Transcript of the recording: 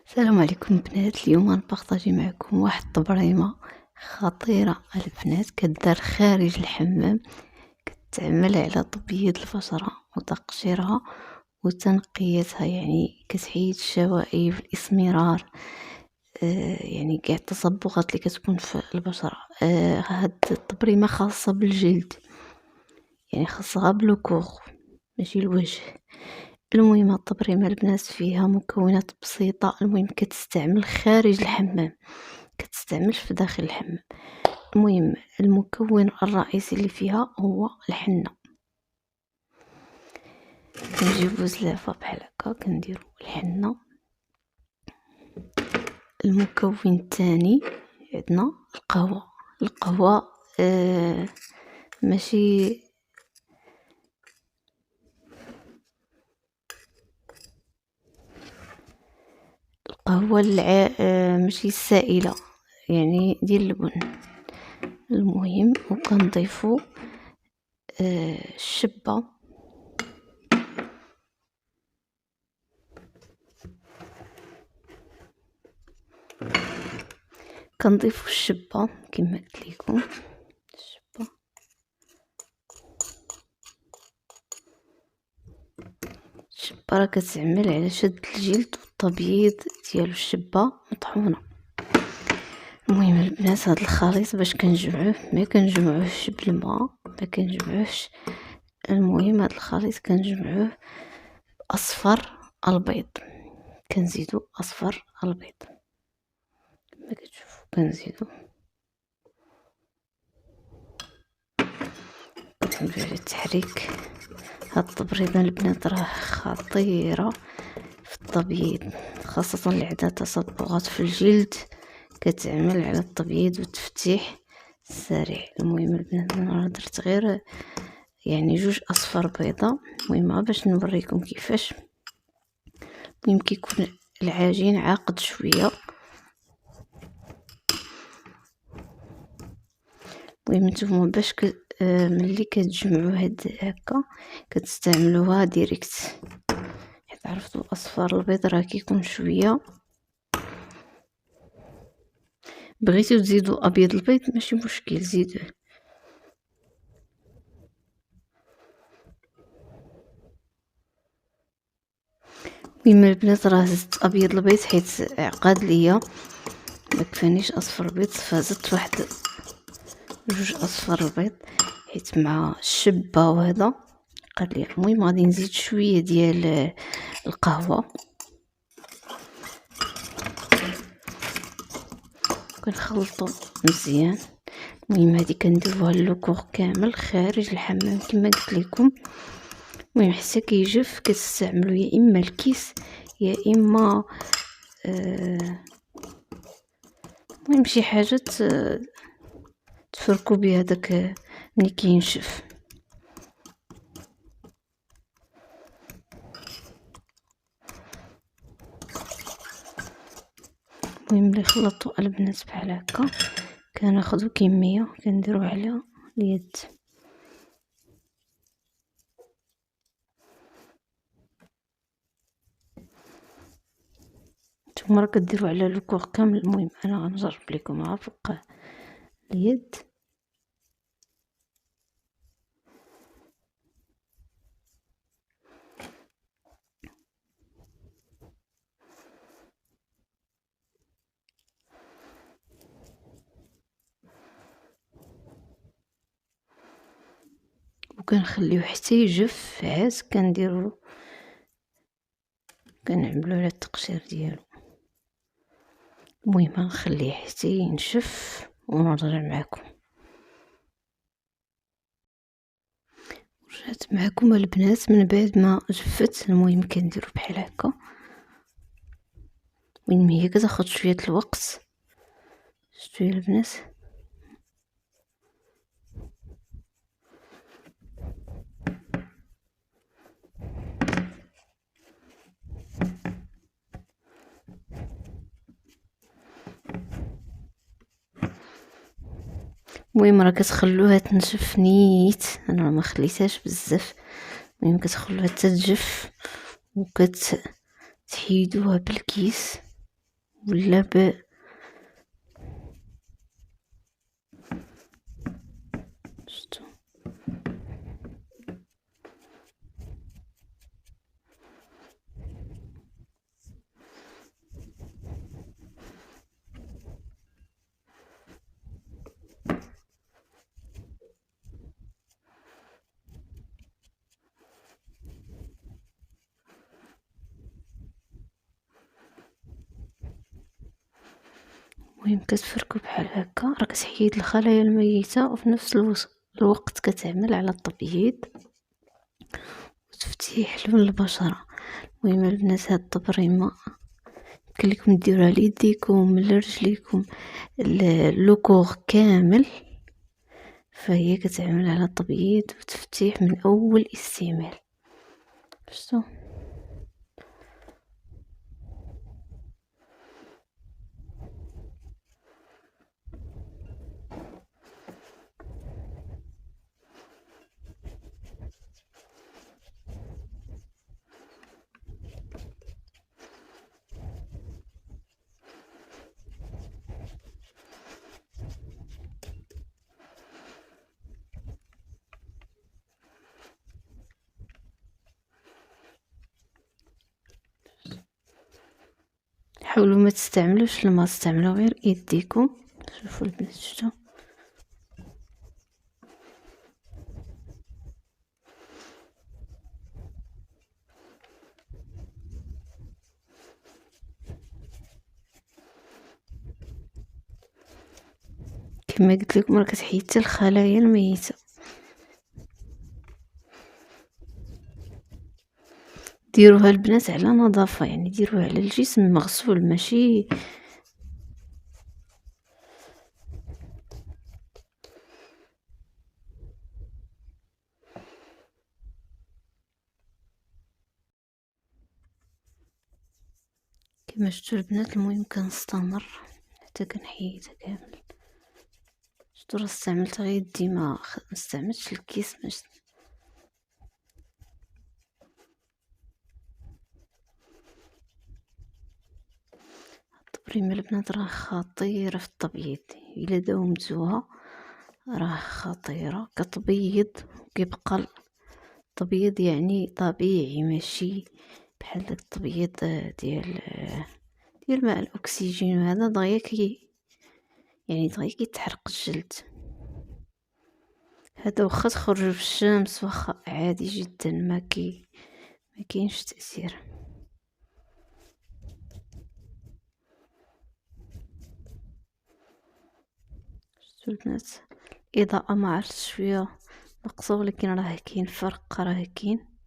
السلام عليكم البنات. اليوم غنبارطاجي معكم واحد الطبريمه خطيره البنات، كدار خارج الحمام، كتعمل على تبييض البشره وتقشيرها وتنقيتها، يعني كتحيد الشوائب الاسمرار، يعني كاع التصبغات اللي كتكون في البشره. هاد الطبريمه خاصه بالجلد، يعني خاصها بلوكور ماشي الوجه. المهم الطبريمه البنات فيها مكونات بسيطه، المهم كتستعمل خارج الحمام، كتستعملش في داخل الحمام. المهم المكون الرئيسي اللي فيها هو الحنه. كنجيبو زلافه بحال هكا كنديرو الحنه. المكون الثاني عندنا القهوه ماشي القهوه ماشي السائله، يعني ديال اللبن. المهم وكنضيفو الشبه، كنضيفو الشبه كما قلت لكم. الشبه راه كتعمل على شد الجلد والتبييض ديالو، الشبه مطحونه. المهم البنات هاد الخليط باش كنجمعوه، ما كنجمعوهش بالماء، ما كنجمعوهش. المهم هاد الخليط كنجمعوه باصفر البيض، كنزيدو اصفر البيض كما كتشوفوا. كنزيدو كنعملو على التحريك. هاد التبريده البنات راه خطيره في التبييض، خاصه اللي عندها تصبغات في الجلد، كتعمل على التبييض والتفتيح السريع. المهم البنات انا درت غير يعني 2 اصفر بيضه، المهم باش نوريكم كيفاش. المهم كيكون العجين عاقد شويه. المهم نتوما باش ملي كتجمعوا هاد هكا كتستعملوها ديريكت، حيت عرفتوا اصفر البيض راه كيكون شويه. بغيتو تزيدو ابيض البيض ماشي مشكل، زيدوه. المهم البنات راه زدت ابيض البيض حيت عقاد ليا ما كفانيش اصفر البيض، فزدت واحد 2 اصفر البيض حيت مع الشبه وهذا قال لي. المهم غادي نزيد شويه ديال القهوه، كنخلطو مزيان. المهم هادي كنديروها اللوكور كامل خارج الحمام كما قلت لكم. المهم حتى كيجف كتستعملوا يا اما الكيس يا اما المهم شي حاجه تفركوا بها داك ملي كينشف. المهم ملي خلطوا البنات بحال هكا كناخذوا كميه كنديروا على اليد. نتوما راه كديروا على الكوغ كامل. المهم انا غنجرب لكم فوق اليد. وكنخليوه حتى يجف عاد كنعملو على التقشير ديالو. المهم غنخليه حتى ينشف ونرجع معكم. رجعت معكم البنات من بعد ما جفت. المهم كنديرو بحال هكا. المهم هي كتاخد شويه الوقت، شتو يا البنات. المهم راه كتخلوها تنشف نيت، انا ما خليتهاش بزاف. المهم كتخلوها حتى تجف وكتحيدوها بالكيس. ولا شتو. المهم كتفركو بحال هكا، راه كتحيد الخلايا الميتة وفي نفس الوقت كتعمل على التبييض وتفتيح لون البشرة. المهم البنات هاد التبريمة يمكن لكم ديروها ليديكم لرجليكم لوكور كامل، فهي كتعمل على التبييض وتفتيح من اول استعمال. شتو حاولوا ما تستعملوش الماء، استعملوا غير يديكم. شوفوا البنات شتو كما قلت لكم راه كتحيد حتى الخلايا الميته. ديروها البنات على نظافه، يعني ديروها على الجسم مغسول ماشي كما شفتوا البنات. المهم كنستمر حتى كنحيدها كامل. شفتوا راه استعملت غير يدي، ما استعملتش الكيس. التبريمه البنات راه خطيره في التبييض، الا داومتوها راه خطيره. كتبيض كيبقى التبييض يعني طبيعي، ماشي بحال داك التبييض ديال ماء الاكسجين، وهذا دغيا يعني دغيا كيتحرق الجلد. هذا واخا تخرجوا في الشمس واخا عادي جدا، ما كاينش تاثير. شفتوا البنات الاضاءه ما عرفتش شويه ناقصه، ولكن راه كاين فرق، راه كاين.